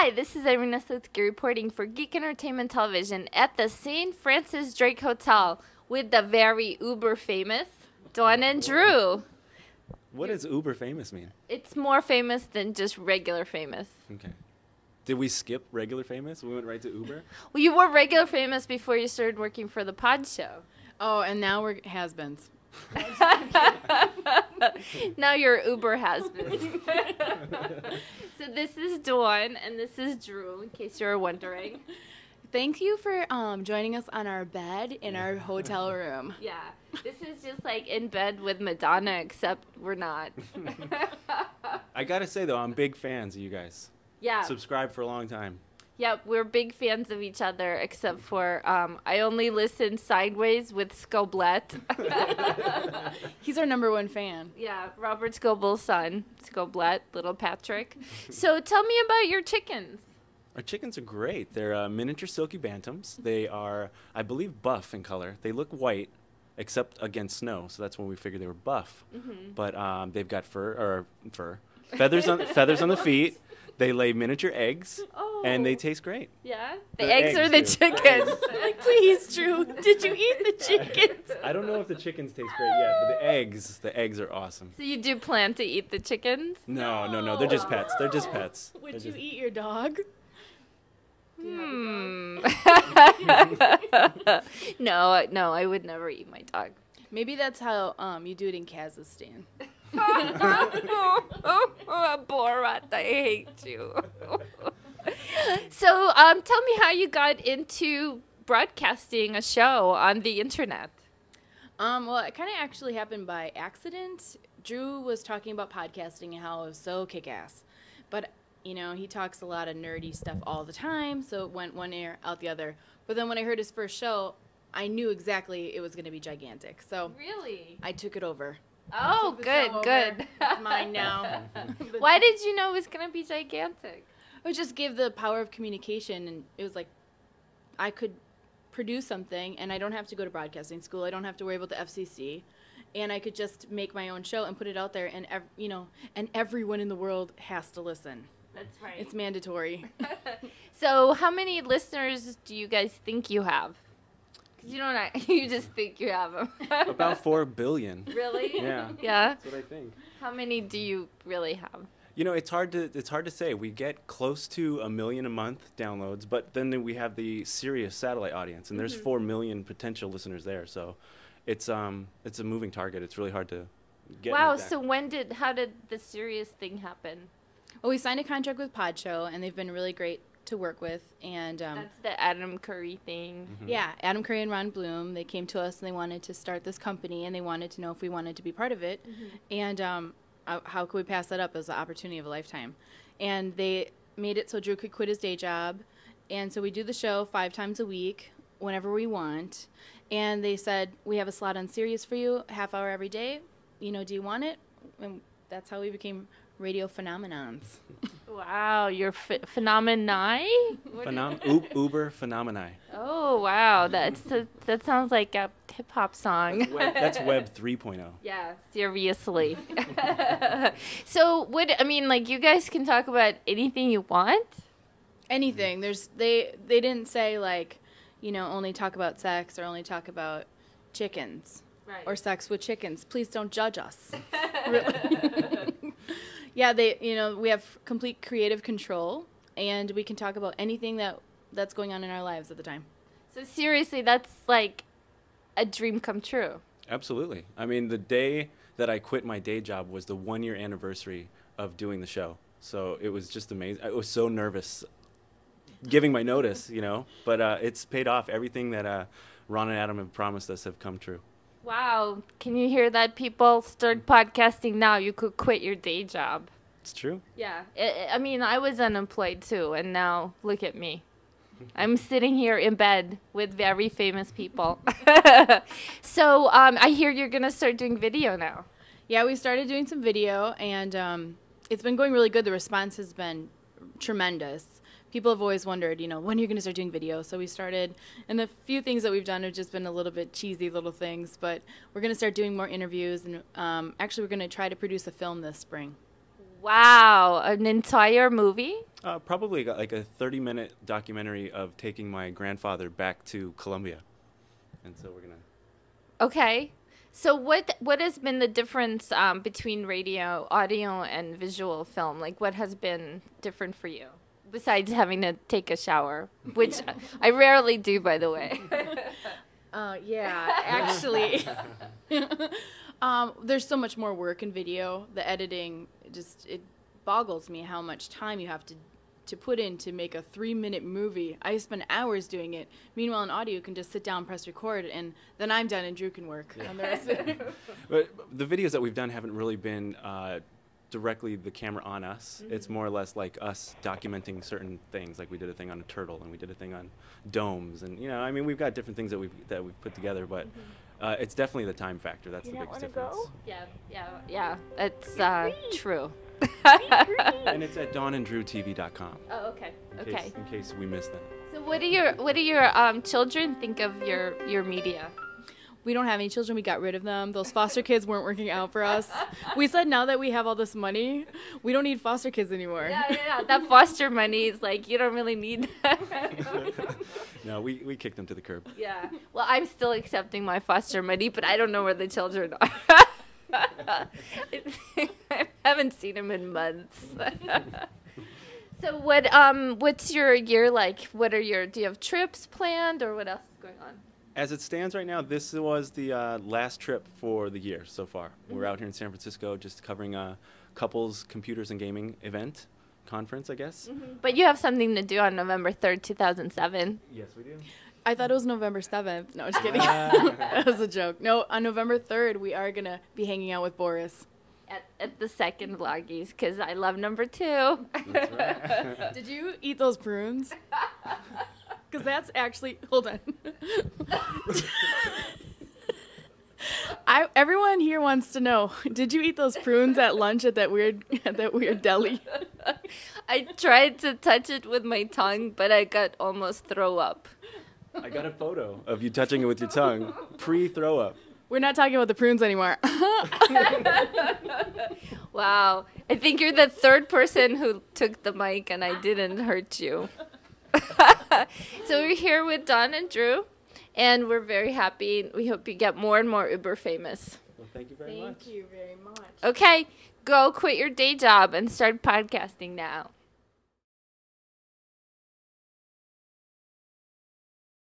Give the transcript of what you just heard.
Hi, this is Irina reporting for Geek Entertainment Television at the St. Francis Drake Hotel with the very uber famous Dawn and Drew. What does uber famous mean? It's more famous than just regular famous. Okay. Did we skip regular famous? We went right to uber? Well, you were regular famous before you started working for the Pod Show. Oh, and now we're has-beens. Now you're uber has-been. So this is Dawn and this is Drew, in case you were wondering. Thank you for joining us on our bed in our hotel room. Yeah, this is just like in bed with Madonna, except we're not. I gotta say, though, I'm big fans of you guys. Yeah. Subscribed for a long time. Yeah, we're big fans of each other, except for I only listen sideways with Scoblet. He's our number one fan. Yeah, Robert Scoble's son, Scoblet, little Patrick. So tell me about your chickens. Our chickens are great. They're miniature silky bantams. They are, I believe, buff in color. They look white, except against snow, so that's when we figured they were buff. Mm-hmm. But they've got feathers on the feet. They lay miniature eggs, and they taste great. Yeah? The eggs are the too. chickens. Like, please, Drew, did you eat the chickens? I don't know if the chickens taste great yet, but the eggs are awesome. So you do plan to eat the chickens? No. They're just pets. They're just pets. Would you eat your dog? No, I would never eat my dog. Maybe that's how you do it in Kazakhstan. Borat, I hate you. So, tell me how you got into broadcasting a show on the internet. Well, it kind of actually happened by accident. Drew was talking about podcasting and how it was so kick-ass. But, he talks a lot of nerdy stuff all the time, so it went one ear, out the other. But then when I heard his first show, I knew exactly it was going to be gigantic. So really, I took it over. Oh, good. It's mine now. Why did you know it was going to be gigantic? It just gave the power of communication, and it was like I could produce something, and I don't have to go to broadcasting school. I don't have to worry about the FCC, and I could just make my own show and put it out there, and and everyone in the world has to listen. That's right. It's mandatory. So, how many listeners do you guys think you have? You just think you have them. About 4 billion. Really? Yeah. Yeah? That's what I think. How many do you really have? It's hard to say. We get close to 1 million a month downloads, but then we have the Sirius satellite audience, and there's 4 million potential listeners there. So it's a moving target. It's really hard to get. Wow. So how did the Sirius thing happen? Well, we signed a contract with Pod Show, and they've been really great to work with, and that's the Adam Curry thing. Mm-hmm. Yeah, Adam Curry and Ron Bloom, they came to us and they wanted to start this company, and they wanted to know if we wanted to be part of it, and how could we pass that up as an opportunity of a lifetime. And they made it so Drew could quit his day job, and so we do the show 5 times a week whenever we want, and they said, we have a slot on Sirius for you, half hour every day, do you want it? And that's how we became radio phenomenons. Wow, you're phenomenai? Uber phenomenai. Oh, wow. That sounds like a hip-hop song. That's Web 3.0. Yeah, seriously. So, you guys can talk about anything you want? Anything. They didn't say, only talk about sex or only talk about chickens. Right. Or sex with chickens. Please don't judge us. Yeah, we have complete creative control, and we can talk about anything that's going on in our lives at the time. So seriously, that's like a dream come true. Absolutely. I mean, the day that I quit my day job was the 1-year anniversary of doing the show. So it was just amazing. I was so nervous giving my notice, but it's paid off. Everything that Ron and Adam have promised us have come true. Wow. Can you hear that, people? Start podcasting now. You could quit your day job. It's true. Yeah. I was unemployed, too, and now look at me. I'm sitting here in bed with very famous people. So I hear you're going to start doing video now. Yeah, we started doing some video, and it's been going really good. The response has been tremendous. People have always wondered, when are you going to start doing video? So we started, and the few things that we've done have just been a little bit cheesy little things, but we're going to start doing more interviews, and actually we're going to try to produce a film this spring. Wow, an entire movie? Probably got like a 30-minute documentary of taking my grandfather back to Colombia. And so we're going to... Okay. So what has been the difference between radio, audio, and visual film? Like, what has been different for you? Besides having to take a shower, which I rarely do, by the way. Yeah, actually. There's so much more work in video. The editing, it boggles me how much time you have to put in to make a 3-minute movie. I spend hours doing it. Meanwhile, in audio, you can just sit down, press record, and then I'm done and Drew can work on the rest of it. But the videos that we've done haven't really been directly the camera on us. Mm-hmm. It's more or less like us documenting certain things. Like we did a thing on a turtle, and we did a thing on domes, and I mean, we've got different things that we've put together, but it's definitely the time factor. That's the biggest difference. Go? Yeah. It's true. And it's at DawnandDrewTV.com. Oh, okay. In case we missed that. So what do your children think of your media? We don't have any children. We got rid of them. Those foster kids weren't working out for us. We said now that we have all this money, we don't need foster kids anymore. Yeah. That foster money is like, you don't really need that. No, we kicked them to the curb. Yeah. Well, I'm still accepting my foster money, but I don't know where the children are. I haven't seen them in months. So what's your year like? Do you have trips planned, or what else is going on? As it stands right now, this was the last trip for the year so far. Mm-hmm. We're out here in San Francisco just covering a couples computers and gaming event conference, I guess. Mm-hmm. But you have something to do on November 3rd, 2007. Yes, we do. I thought it was November 7th. No, just kidding. That was a joke. No, on November 3rd, we are going to be hanging out with Boris. At the second Vloggies, because I love number 2. That's right. Did you eat those prunes? Because that's actually... Hold on. Everyone here wants to know, did you eat those prunes at lunch at that weird deli? I tried to touch it with my tongue, but I got almost throw up. I got a photo of you touching it with your tongue, pre-throw up. We're not talking about the prunes anymore. Wow. I think you're the third person who took the mic and I didn't hurt you. So we're here with Dawn and Drew, and we're very happy. We hope you get more and more uber famous. Well, thank you very much. Thank you very much. Okay, go quit your day job and start podcasting now.